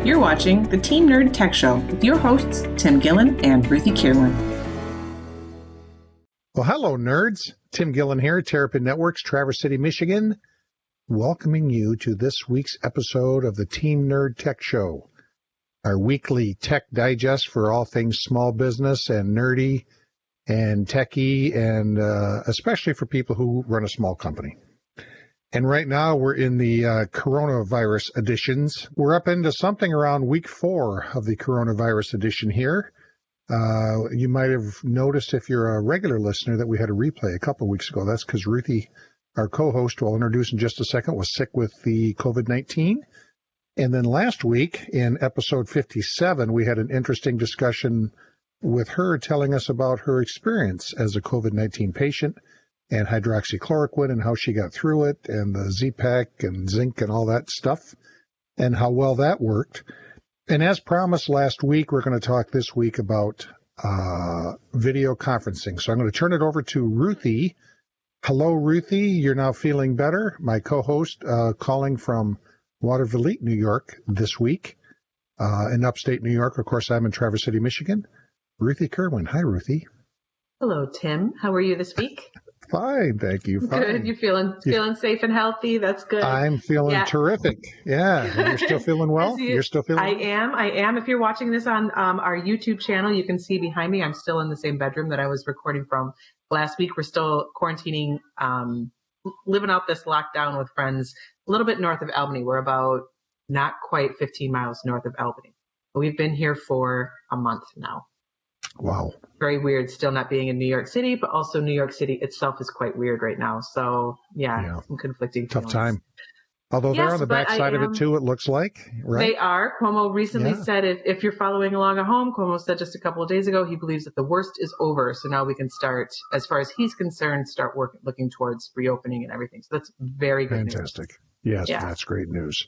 You're watching the Team Nerd Tech Show with your hosts, Tim Gillen and Ruthie Kierlin. Well, hello, nerds. Tim Gillen here, Terrapin Networks, Traverse City, Michigan, welcoming you to this week's episode of the Team Nerd Tech Show, our weekly tech digest for all things small business and nerdy and techie, and especially for people who run a small company. And right now we're in the coronavirus editions. We're up into something around week 4 of the coronavirus edition here. You might have noticed if you're a regular listener that we had a replay a couple of weeks ago. That's because Ruthie, our co-host, who I'll introduce in just a second, was sick with the COVID-19. And then last week in episode 57, we had an interesting discussion with her telling us about her experience as a COVID-19 patient and hydroxychloroquine and how she got through it, and the Z-Pak and zinc and all that stuff, and how well that worked. And as promised last week, we're going to talk this week about video conferencing. So I'm going to turn it over to Ruthie. Hello, Ruthie. You're now feeling better. My co-host calling from Waterville, New York this week. In upstate New York, of course, I'm in Traverse City, Michigan. Ruthie Kerwin. Hi, Ruthie. Hello, Tim. How are you this week? Fine, thank you. Fine. Good. You feeling safe and healthy? That's good. I'm feeling terrific. Yeah. You're still feeling well? You're still feeling well? I am. If you're watching this on our YouTube channel, you can see behind me, I'm still in the same bedroom that I was recording from last week. We're still quarantining, living out this lockdown with friends a little bit north of Albany. We're about not quite 15 miles north of Albany. We've been here for a month now. Wow. Very weird still not being in New York City, but also New York City itself is quite weird right now. So, yeah. Some conflicting tough feelings. Time. Although they're on the backside of it, too, it looks like, right? They are. Cuomo recently said, if you're following along at home, Cuomo said just a couple of days ago, he believes that the worst is over. So now we can start, as far as he's concerned, looking towards reopening and everything. So that's very good Fantastic. news. Yes, that's great news.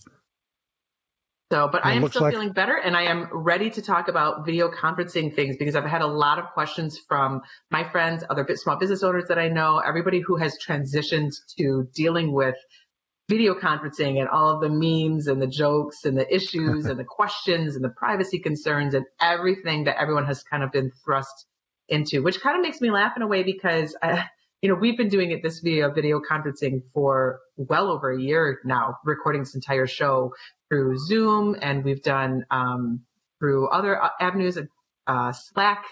So, but I am still feeling better, and I am ready to talk about video conferencing things because I've had a lot of questions from my friends, other small business owners that I know, everybody who has transitioned to dealing with video conferencing and all of the memes and the jokes and the issues and the questions and the privacy concerns and everything that everyone has kind of been thrust into, which kind of makes me laugh in a way because we've been doing this video conferencing for well over a year now, recording this entire show through Zoom, and we've done through other avenues, Slack.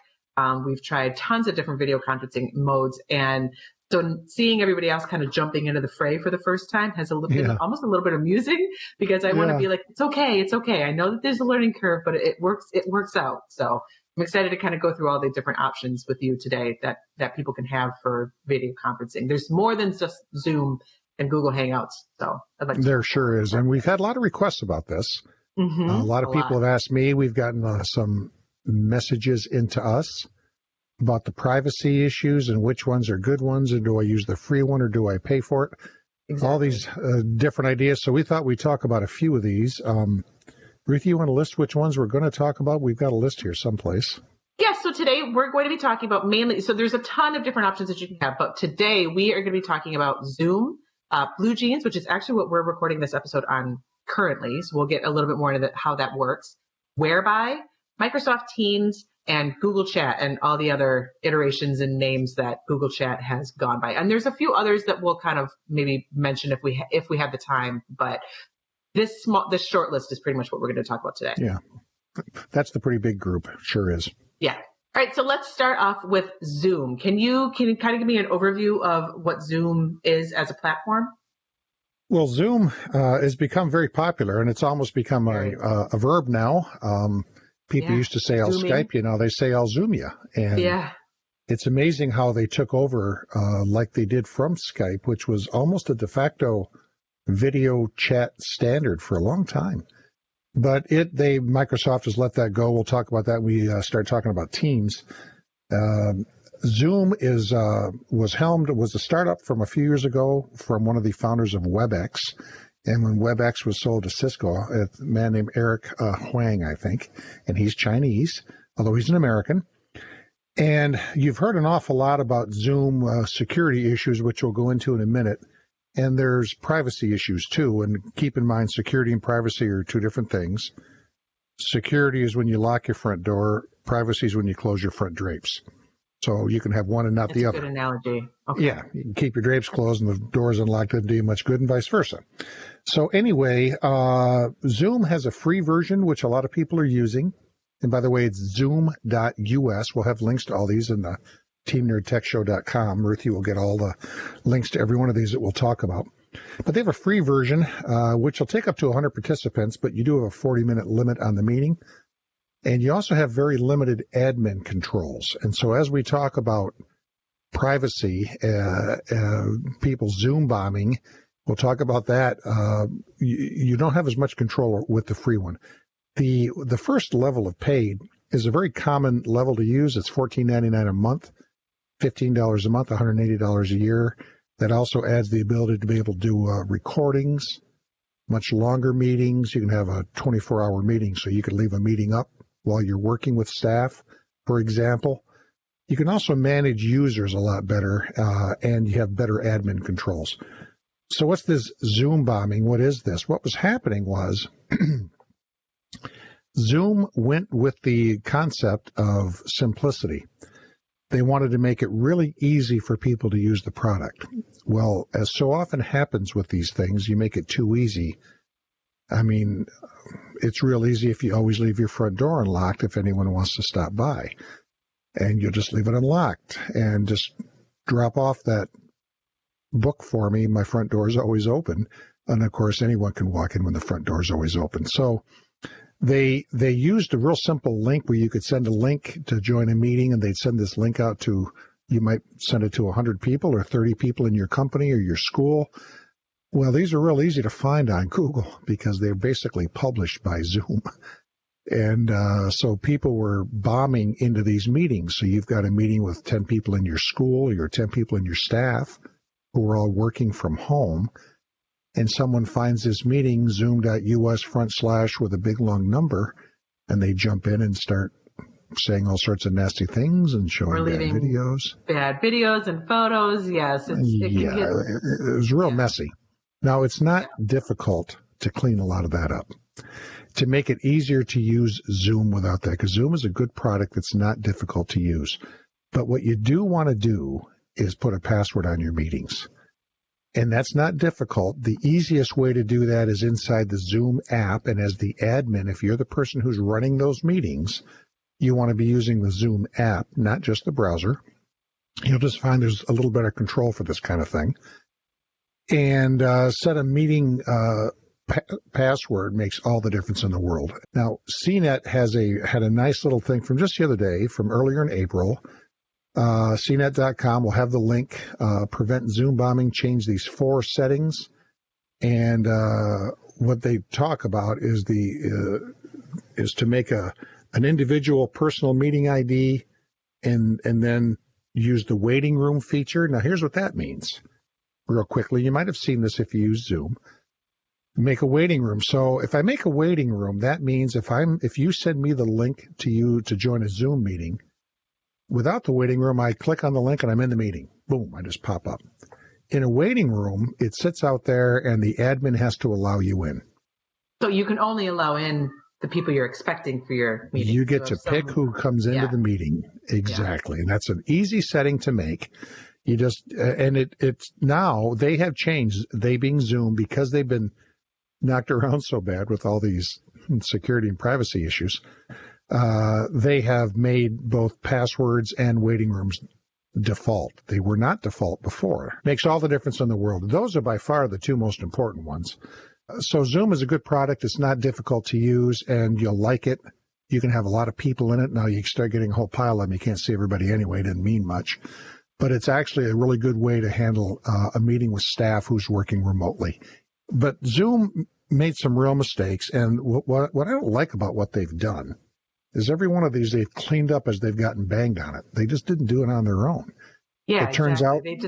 We've tried tons of different video conferencing modes, and so seeing everybody else kind of jumping into the fray for the first time has almost a little bit amusing because I want to be like, it's okay. I know that there's a learning curve, but it works out. So I'm excited to kind of go through all the different options with you today that people can have for video conferencing. There's more than just Zoom and Google Hangouts. So I'd like to. There sure is. And we've had a lot of requests about this. Mm-hmm. A lot of people have asked me. We've gotten some messages into us about the privacy issues and which ones are good ones, and do I use the free one or do I pay for it? Exactly. All these different ideas. So we thought we'd talk about a few of these. Ruthie, you want to list which ones we're going to talk about? We've got a list here someplace. Yeah, so today we're going to be talking about mainly, so there's a ton of different options that you can have, but today we are going to be talking about Zoom, Blue Jeans, which is actually what we're recording this episode on currently. So we'll get a little bit more into how that works. Whereby, Microsoft Teams, and Google Chat, and all the other iterations and names that Google Chat has gone by. And there's a few others that we'll kind of maybe mention if we have the time, but this short list is pretty much what we're going to talk about today. Yeah, that's the pretty big group. Sure is. Yeah. All right, so let's start off with Zoom. Can you kind of give me an overview of what Zoom is as a platform? Well, Zoom has become very popular, and it's almost become a verb now. People used to say, I'll Skype you. Now they say, I'll Zoom you. And it's amazing how they took over like they did from Skype, which was almost a de facto video chat standard for a long time. But Microsoft has let that go. We'll talk about that when we start talking about Teams. Zoom was a startup from a few years ago from one of the founders of WebEx. And when WebEx was sold to Cisco, a man named Eric Huang, I think, and he's Chinese, although he's an American. And you've heard an awful lot about Zoom security issues, which we'll go into in a minute. and there's privacy issues too. And keep in mind, security and privacy are two different things. Security is when you lock your front door. Privacy is when you close your front drapes. So you can have one and not the other. That's a good analogy. Okay. Yeah, you can keep your drapes closed and the doors unlocked doesn't do you much good, and vice versa. So anyway, Zoom has a free version, which a lot of people are using. And by the way, it's zoom.us. We'll have links to all these in the teamnerdtechshow.com. Ruthie will get all the links to every one of these that we'll talk about. But they have a free version, which will take up to 100 participants, but you do have a 40-minute limit on the meeting. And you also have very limited admin controls. And so as we talk about privacy, people Zoom bombing, we'll talk about that. You don't have as much control with the free one. The first level of paid is a very common level to use. It's $14.99 a month, $15 a month, $180 a year. That also adds the ability to be able to do recordings, much longer meetings. You can have a 24-hour meeting, so you could leave a meeting up while you're working with staff, for example. You can also manage users a lot better, and you have better admin controls. So what's this Zoom bombing? What is this? What was happening was Zoom went with the concept of simplicity. They wanted to make it really easy for people to use the product. Well, as so often happens with these things, you make it too easy. I mean, it's real easy if you always leave your front door unlocked if anyone wants to stop by. And you'll just leave it unlocked and just drop off that book for me. My front door is always open. And, of course, anyone can walk in when the front door is always open. So they used a real simple link where you could send a link to join a meeting, and they'd send this link out to, you might send it to 100 people or 30 people in your company or your school. Well, these are real easy to find on Google because they're basically published by Zoom. And so people were bombing into these meetings. So you've got a meeting with 10 people in your school or your 10 people in your staff who are all working from home. And someone finds this meeting, zoom.us/ with a big long number, and they jump in and start saying all sorts of nasty things and showing bad videos. Bad videos and photos, yes. It was real messy. Now, it's not difficult to clean a lot of that up, to make it easier to use Zoom without that, because Zoom is a good product that's not difficult to use. But what you do want to do is put a password on your meetings. And that's not difficult. The easiest way to do that is inside the Zoom app. And as the admin, if you're the person who's running those meetings, you want to be using the Zoom app, not just the browser. You'll just find there's a little better control for this kind of thing. And set a meeting password makes all the difference in the world. Now, CNET had a nice little thing from just the other day, from earlier in April. CNET.com will have the link. Prevent Zoom bombing. Change these 4 settings, and what they talk about is to make an individual personal meeting ID, and then use the waiting room feature. Now, here's what that means. Real quickly, you might have seen this if you use Zoom. Make a waiting room. So if I make a waiting room, that means if you send me the link to you to join a Zoom meeting, without the waiting room, I click on the link and I'm in the meeting. Boom, I just pop up. In a waiting room, it sits out there and the admin has to allow you in. So you can only allow in the people you're expecting for your meeting. You get to pick who comes into the meeting. Exactly. Yeah. And that's an easy setting to make. You just, and it's now they have changed, they being Zoom, because they've been knocked around so bad with all these security and privacy issues. They have made both passwords and waiting rooms default. They were not default before. Makes all the difference in the world. Those are by far the 2 most important ones. So Zoom is a good product. It's not difficult to use, and you'll like it. You can have a lot of people in it. Now you start getting a whole pile of them. You can't see everybody anyway. It didn't mean much. But it's actually a really good way to handle a meeting with staff who's working remotely. But Zoom made some real mistakes, and what I don't like about what they've done is every one of these they've cleaned up as they've gotten banged on it. They just didn't do it on their own. Yeah, it turns out they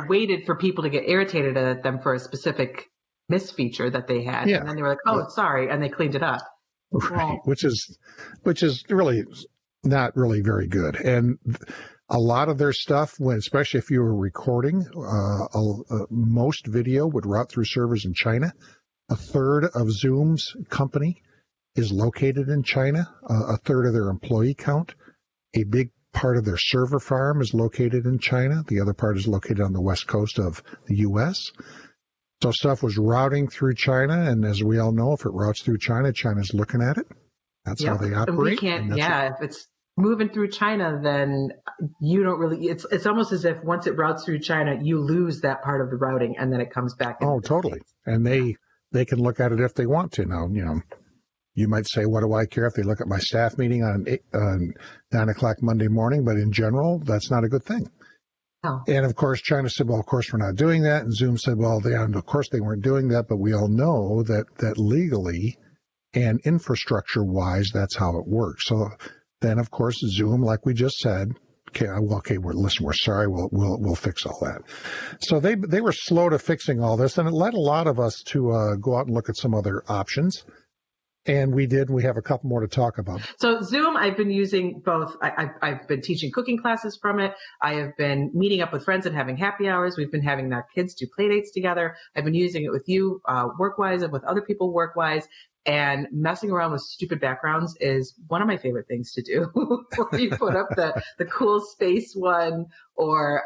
waited for people to get irritated at them for a specific misfeature that they had, and then they were like, "Oh, sorry," and they cleaned it up. Right, which is really not really very good. And A lot of their stuff, especially if you were recording, most video would route through servers in China. A third of Zoom's company is located in China. A third of their employee count. A big part of their server farm is located in China. The other part is located on the west coast of the U.S. So stuff was routing through China, and as we all know, if it routes through China, China's looking at it. That's how they operate. If it's moving through China, then you don't really, it's almost as if once it routes through China, you lose that part of the routing and then it comes back. Oh, totally. States. And they can look at it if they want to. Now, you might say, what do I care if they look at my staff meeting on 9 o'clock Monday morning? But in general, that's not a good thing. Oh. And of course, China said, well, of course, we're not doing that. And Zoom said, well, of course they weren't doing that. But we all know that legally and infrastructure-wise, that's how it works. So then, of course, Zoom, like we just said, we're sorry, we'll fix all that. So they were slow to fixing all this, and it led a lot of us to go out and look at some other options. And we did. We have a couple more to talk about. So Zoom, I've been using both. I've been teaching cooking classes from it. I have been meeting up with friends and having happy hours. We've been having our kids do play dates together. I've been using it with you work-wise and with other people work-wise. And messing around with stupid backgrounds is one of my favorite things to do. Where you put up the cool space one, or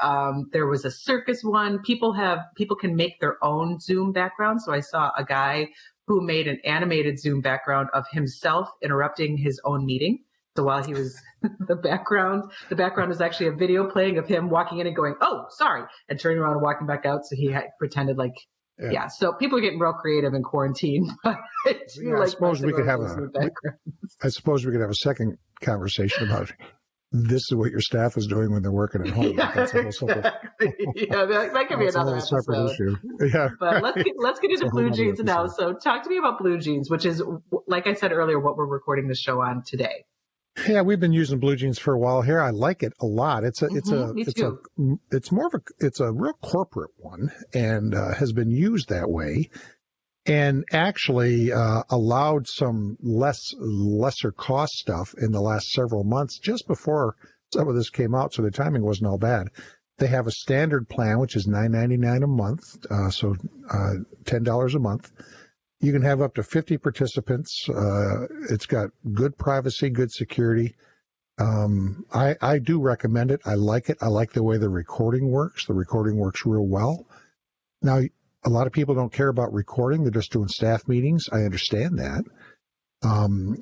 there was a circus one. People can make their own Zoom background. So I saw a guy who made an animated Zoom background of himself interrupting his own meeting. So while he was the background is actually a video playing of him walking in and going, "Oh, sorry," and turning around and walking back out. So he pretended like. Yeah, so people are getting real creative in quarantine. I suppose we could have a second conversation about this is what your staff is doing when they're working at home. Yeah, exactly. That could be another episode. Issue. Yeah, but let's get into blue jeans now. So talk to me about blue jeans, which is, like I said earlier, what we're recording the show on today. Yeah, we've been using blue jeans for a while here. I like it a lot. It's a real corporate one, and has been used that way, and actually allowed some lesser cost stuff in the last several months, just before some of this came out. So the timing wasn't all bad. They have a standard plan, which is $9.99 a month, so $10 a month. You can have up to 50 participants. It's got good privacy, good security. I do recommend it. I like it. I like the way the recording works. The recording works real well. Now, a lot of people don't care about recording. They're just doing staff meetings. I understand that.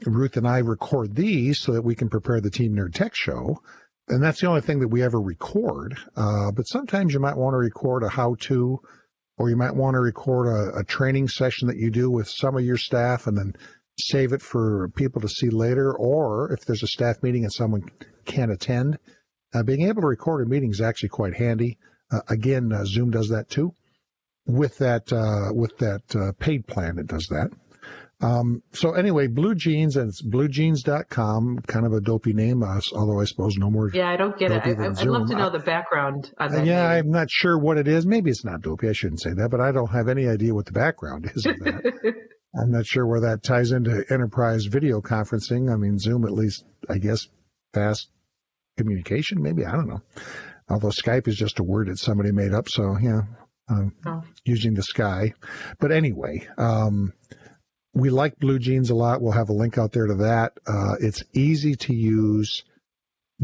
Ruth and I record these so that we can prepare the Team Nerd Tech Show. And that's the only thing that we ever record. But sometimes you might want to record a how-to, or you might want to record a training session that you do with some of your staff and then save it for people to see later. Or if there's a staff meeting and someone can't attend, being able to record a meeting is actually quite handy. Again, Zoom does that too. With that paid plan, it does that. So anyway, Blue Jeans, and it's bluejeans.com, kind of a dopey name, although I suppose no more. Yeah, I don't get it. I'd love to know the background on that. Yeah, name. I'm not sure what it is. Maybe it's not dopey. I shouldn't say that, but I don't have any idea what the background is of that. I'm not sure where that ties into enterprise video conferencing. I mean, Zoom, at least, I guess, fast communication, maybe. I don't know. Although Skype is just a word that somebody made up. So, yeah, using the sky. But anyway, we like Blue Jeans a lot. We'll have a link out there to that. It's easy to use,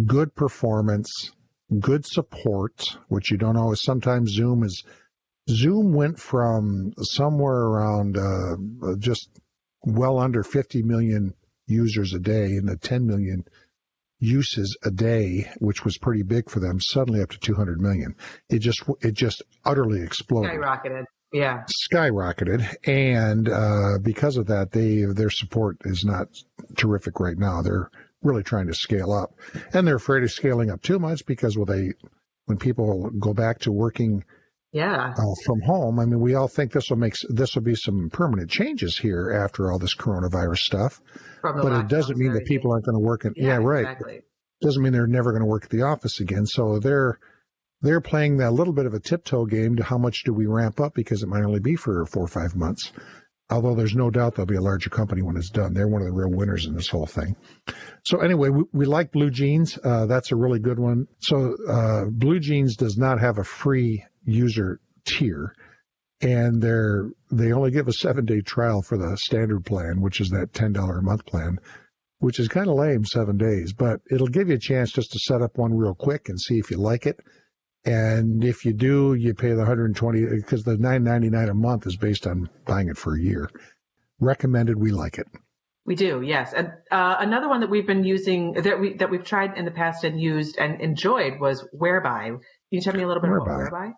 good performance, good support, which you don't always. Sometimes Zoom went from somewhere around just well under 50 million users a day into 10 million uses a day, which was pretty big for them, suddenly up to 200 million. It just utterly exploded. Skyrocketed. Yeah. Skyrocketed. And because of that, their support is not terrific right now. They're really trying to scale up. And they're afraid of scaling up too much because when people go back to working from home, I mean, we all think this will be some permanent changes here after all this coronavirus stuff. But it doesn't mean that people aren't going to work Exactly. Doesn't mean they're never going to work at the office again. So they're playing that little bit of a tiptoe game to how much do we ramp up, because it might only be for 4 or 5 months. although there's no doubt there'll be a larger company when it's done. They're one of the real winners in this whole thing. So anyway, we like Blue Jeans. That's a really good one. So Blue Jeans does not have a free user tier, and they only give a 7-day trial for the standard plan, which is that $10 a month plan, which is kind of lame, 7 days, but it'll give you a chance just to set up one real quick and see if you like it. And if you do, you pay the $120, because the $9.99 a month is based on buying it for a year. Recommended. We like it. We do, yes. And another one that we've been using, that we've tried in the past and used and enjoyed, was Whereby. Can you tell me a little bit about Whereby?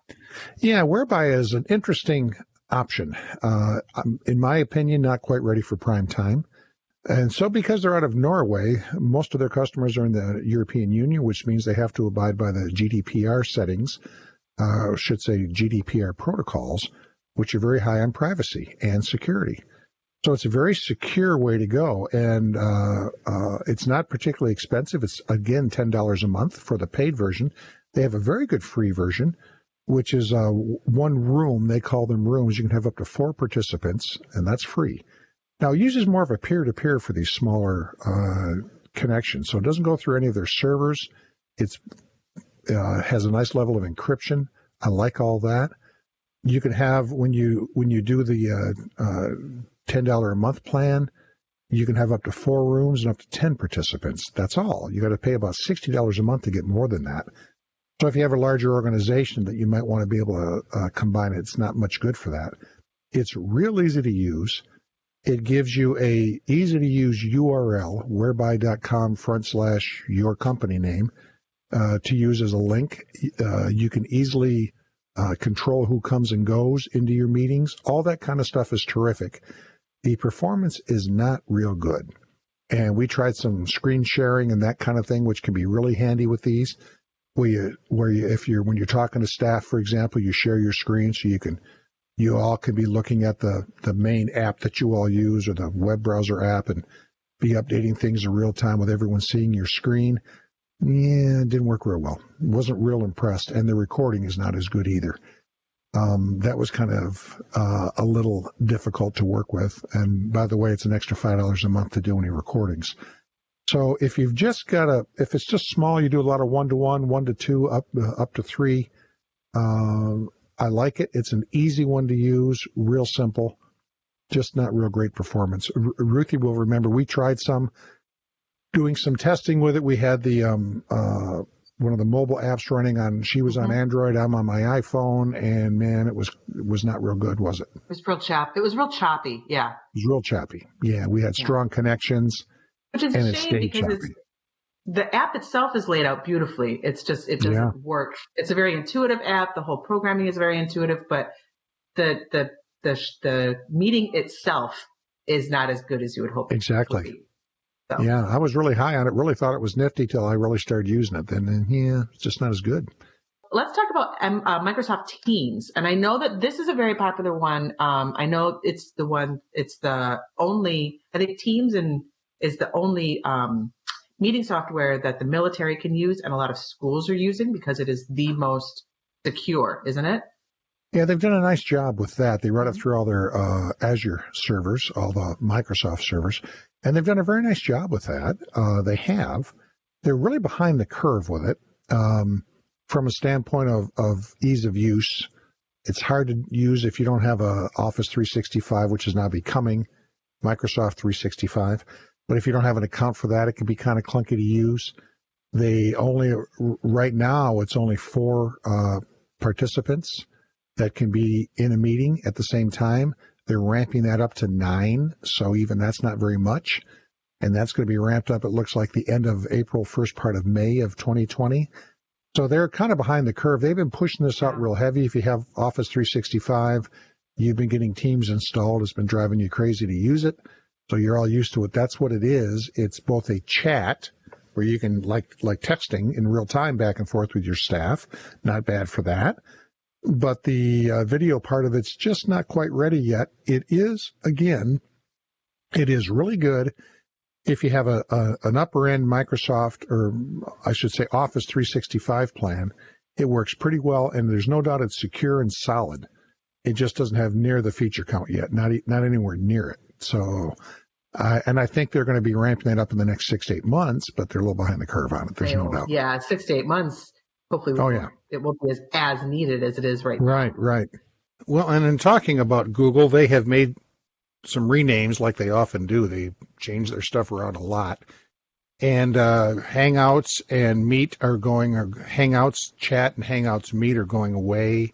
Yeah, Whereby is an interesting option. In my opinion, not quite ready for prime time. And so because they're out of Norway, most of their customers are in the European Union, which means they have to abide by the GDPR settings, should say GDPR protocols, which are very high on privacy and security. So it's a very secure way to go, and it's not particularly expensive. It's, again, $10 a month for the paid version. They have a very good free version, which is one room. They call them rooms. You can have up to 4 participants, and that's free. Now, it uses more of a peer-to-peer for these smaller connections, so it doesn't go through any of their servers. It has a nice level of encryption. I like all that. You can have, when you do the $10 a month plan, you can have up to 4 rooms and up to 10 participants. That's all. You got to pay about $60 a month to get more than that. So if you have a larger organization that you might want to be able to combine it, it's not much good for that. It's real easy to use. It gives you a easy-to-use URL, whereby.com/your company name, to use as a link. You can easily control who comes and goes into your meetings. All that kind of stuff is terrific. The performance is not real good. And we tried some screen sharing and that kind of thing, which can be really handy with these. When you're talking to staff, for example, you share your screen so you all can be looking at the main app that you all use, or the web browser app, and be updating things in real time with everyone seeing your screen. Yeah, it didn't work real well. Wasn't real impressed, and the recording is not as good either. That was kind of a little difficult to work with. And by the way, it's an extra $5 a month to do any recordings. So if you've just if it's just small, you do a lot of 1-to-1, 1-to-2, up to 3. I like it. It's an easy one to use, real simple, just not real great performance. Ruthie will remember we tried doing some testing with it. We had the one of the mobile apps running on. She was on Android. I'm on my iPhone, and man, it was not real good, was it? It was real choppy. Yeah. It was real choppy. Yeah, we had strong connections, which is and a shame because the app itself is laid out beautifully. It doesn't work. It's a very intuitive app. The whole programming is very intuitive, but the meeting itself is not as good as you would hope. Exactly. It would be. So. Yeah, I was really high on it. Really thought it was nifty till I really started using it. Then, it's just not as good. Let's talk about Microsoft Teams. And I know that this is a very popular one. I know it's the only, I think Teams is the only meeting software that the military can use and a lot of schools are using because it is the most secure, isn't it? Yeah, they've done a nice job with that. They run it through all their Azure servers, all the Microsoft servers, and they've done a very nice job with that. They're really behind the curve with it from a standpoint of ease of use. It's hard to use if you don't have a Office 365, which is now becoming Microsoft 365. But if you don't have an account for that, it can be kind of clunky to use. Right now, it's only 4 participants that can be in a meeting at the same time. They're ramping that up to 9, so even that's not very much. And that's going to be ramped up, it looks like, the end of April, first part of May of 2020. So they're kind of behind the curve. They've been pushing this out real heavy. If you have Office 365, you've been getting Teams installed. It's been driving you crazy to use it. So you're all used to it. That's what it is. It's both a chat where you can, like texting in real time back and forth with your staff. Not bad for that. But the video part of it's just not quite ready yet. It is really good if you have an upper end Microsoft, or I should say Office 365 plan. It works pretty well, and there's no doubt it's secure and solid. It just doesn't have near the feature count yet, not anywhere near it. So, and I think they're going to be ramping that up in the next 6 to 8 months, but they're a little behind the curve on it. There's no doubt. Yeah, 6 to 8 months. Hopefully, it won't be as needed as it is right now. Right. Well, and in talking about Google, they have made some renames like they often do. They change their stuff around a lot. And Hangouts and Meet Hangouts Chat and Hangouts Meet are going away.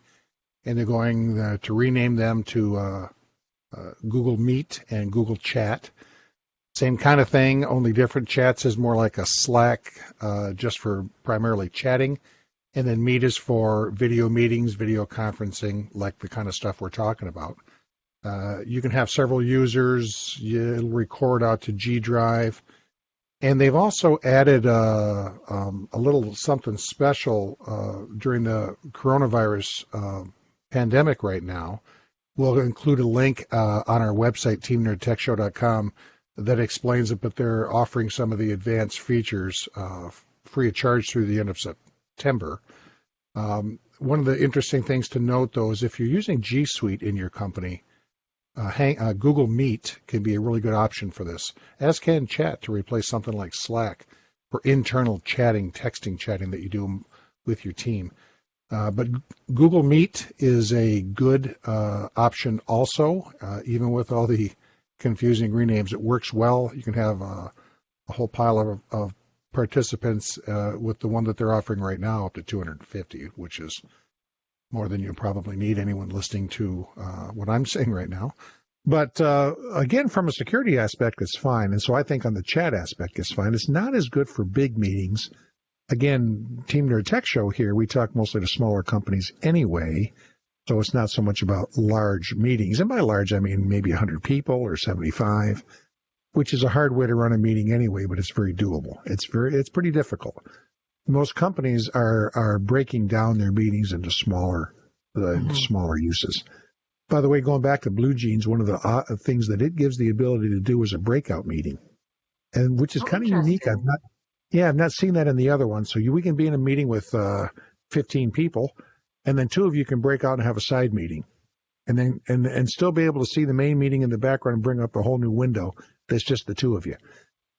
And they're going to rename them to Google Meet and Google Chat. Same kind of thing, only different. Chats is more like a Slack, just for primarily chatting. And then Meet is for video meetings, video conferencing, like the kind of stuff we're talking about. You can have several users. It'll record out to G Drive. And they've also added a little something special during the coronavirus pandemic right now. We'll include a link on our website, teamnerdtechshow.com, that explains it, but they're offering some of the advanced features free of charge through the end of September. One of the interesting things to note, though, is if you're using G Suite in your company, Google Meet can be a really good option for this, as can Chat to replace something like Slack for internal texting chatting that you do with your team. But Google Meet is a good option also, even with all the confusing renames. It works well. You can have a whole pile of participants with the one that they're offering right now, up to 250, which is more than you probably need, anyone listening to what I'm saying right now. But again, from a security aspect, it's fine. And so I think on the chat aspect, it's fine. It's not as good for big meetings. Again, Team Nerd Tech Show here, we talk mostly to smaller companies anyway. So it's not so much about large meetings. And by large, I mean maybe 100 people or 75, which is a hard way to run a meeting anyway, but it's very doable. It's pretty difficult. Most companies are breaking down their meetings into smaller uses. By the way, going back to Blue Jeans, one of the things that it gives the ability to do is a breakout meeting, and which is kind of unique. I've not seen that in the other one. So we can be in a meeting with 15 people, and then two of you can break out and have a side meeting, and then and still be able to see the main meeting in the background and bring up a whole new window that's just the two of you,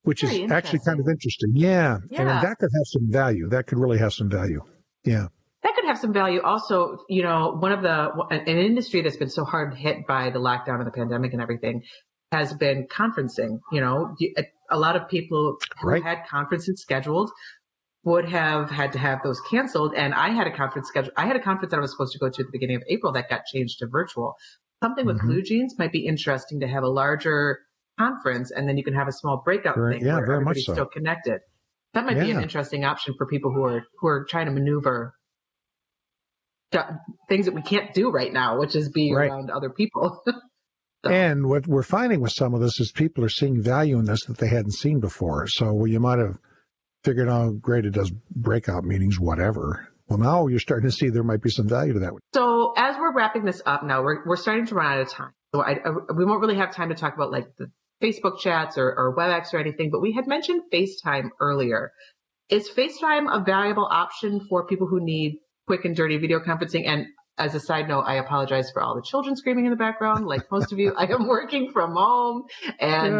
which is actually kind of interesting. Yeah. And that could have some value. That could really have some value. Yeah. That could have some value. Also, an industry that's been so hard hit by the lockdown and the pandemic and everything has been conferencing. A lot of people who had conferences scheduled would have had to have those canceled. And I had a conference scheduled. I had a conference that I was supposed to go to at the beginning of April that got changed to virtual. Something with Blue Jeans might be interesting to have a larger conference, and then you can have a small breakout thing where everybody's still connected. That might be an interesting option for people who are trying to maneuver things that we can't do right now, which is be around other people. So. And what we're finding with some of this is people are seeing value in this that they hadn't seen before. So you might have figured out, great, it does breakout meetings, whatever. Well, now you're starting to see there might be some value to that. So as we're wrapping this up now, we're starting to run out of time. So we won't really have time to talk about like the Facebook chats or WebEx or anything, but we had mentioned FaceTime earlier. Is FaceTime a valuable option for people who need quick and dirty video conferencing? And as a side note, I apologize for all the children screaming in the background. Like most of you, I am working from home, and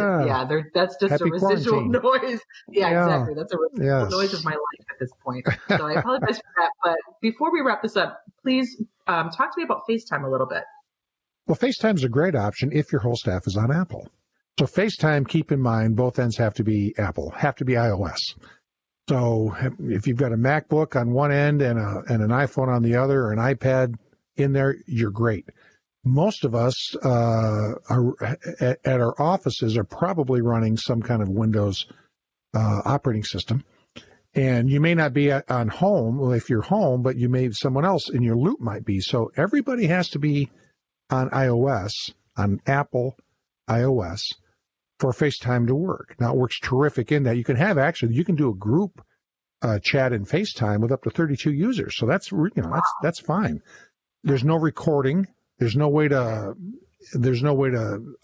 that's just Happy a residual quarantine. noise. Yeah, exactly. That's a residual noise of my life at this point. So I apologize for that. But before we wrap this up, please talk to me about FaceTime a little bit. Well, FaceTime is a great option if your whole staff is on Apple. So FaceTime, keep in mind, both ends have to be Apple, have to be iOS. So if you've got a MacBook on one end and an iPhone on the other, or an iPad in there, you're great. Most of us are at our offices are probably running some kind of Windows operating system. And you may not be on home if you're home, but someone else in your loop might be. So everybody has to be on iOS, on Apple iOS, for FaceTime to work. Now, it works terrific in that you can do a group chat in FaceTime with up to 32 users. So that's fine. There's no recording. There's no way to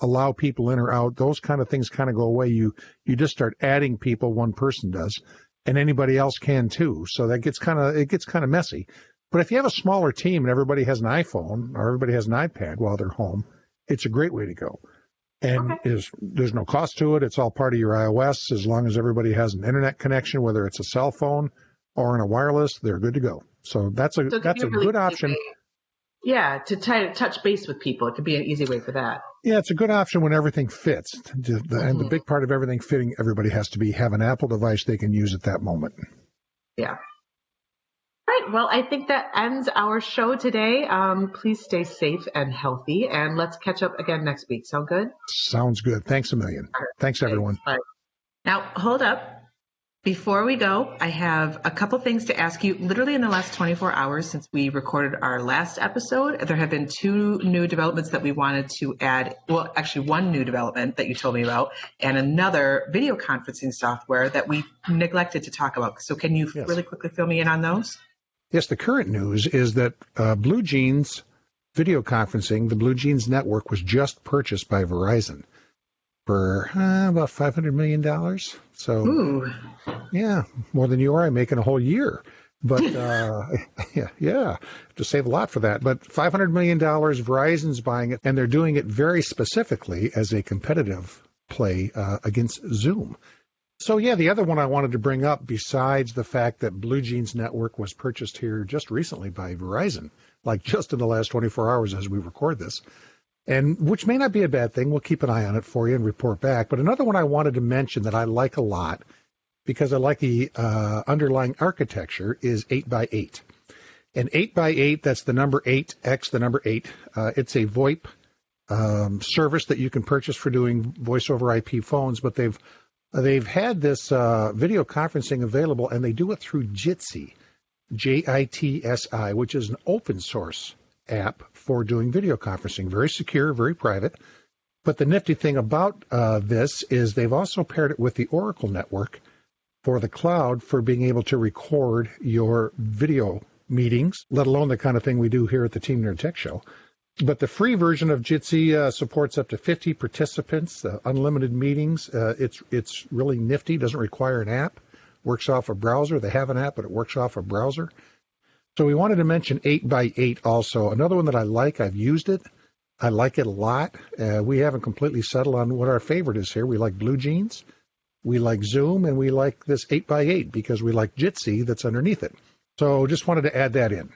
allow people in or out. Those kind of things kind of go away. You just start adding people. One person does, and anybody else can too. So it gets kind of messy. But if you have a smaller team and everybody has an iPhone or everybody has an iPad while they're home, it's a great way to go. And there's no cost to it. It's all part of your iOS. As long as everybody has an internet connection, whether it's a cell phone or on a wireless, they're good to go. So that's a good option. Yeah, to touch base with people. It could be an easy way for that. Yeah, it's a good option when everything fits. And the big part of everything fitting, everybody has to have an Apple device they can use at that moment. Yeah. All right. Well, I think that ends our show today. Please stay safe and healthy, and let's catch up again next week. Sound good? Sounds good. Thanks a million. Right. Thanks, everyone. Bye. Now, hold up. Before we go, I have a couple things to ask you. Literally in the last 24 hours since we recorded our last episode, there have been 2 new developments that we wanted to add. Well, actually 1 new development that you told me about and another video conferencing software that we neglected to talk about. So can you really quickly fill me in on those? Yes, the current news is that Blue Jeans video conferencing, the Blue Jeans network, was just purchased by Verizon for about $500 million. So, yeah, more than you or I make in a whole year. But, yeah, to save a lot for that. But $500 million, Verizon's buying it, and they're doing it very specifically as a competitive play against Zoom. So, yeah, the other one I wanted to bring up, besides the fact that Blue Jeans Network was purchased here just recently by Verizon, like just in the last 24 hours as we record this, and which may not be a bad thing. We'll keep an eye on it for you and report back. But another one I wanted to mention that I like a lot, because I like the underlying architecture, is 8x8. And 8x8, that's the number 8x, the number 8. It's a VoIP service that you can purchase for doing voice over IP phones, but they've had this video conferencing available, and they do it through Jitsi, Jitsi, which is an open source app for doing video conferencing. Very secure, very private. But the nifty thing about this is they've also paired it with the Oracle network for the cloud for being able to record your video meetings, let alone the kind of thing we do here at the Team Nerd Tech Show. But the free version of Jitsi supports up to 50 participants, unlimited meetings. It's really nifty, doesn't require an app, works off a browser. They have an app, but it works off a browser. So we wanted to mention 8x8 also. Another one that I like, I've used it. I like it a lot. We haven't completely settled on what our favorite is here. We like Blue Jeans, we like Zoom, and we like this 8x8 because we like Jitsi that's underneath it. So just wanted to add that in.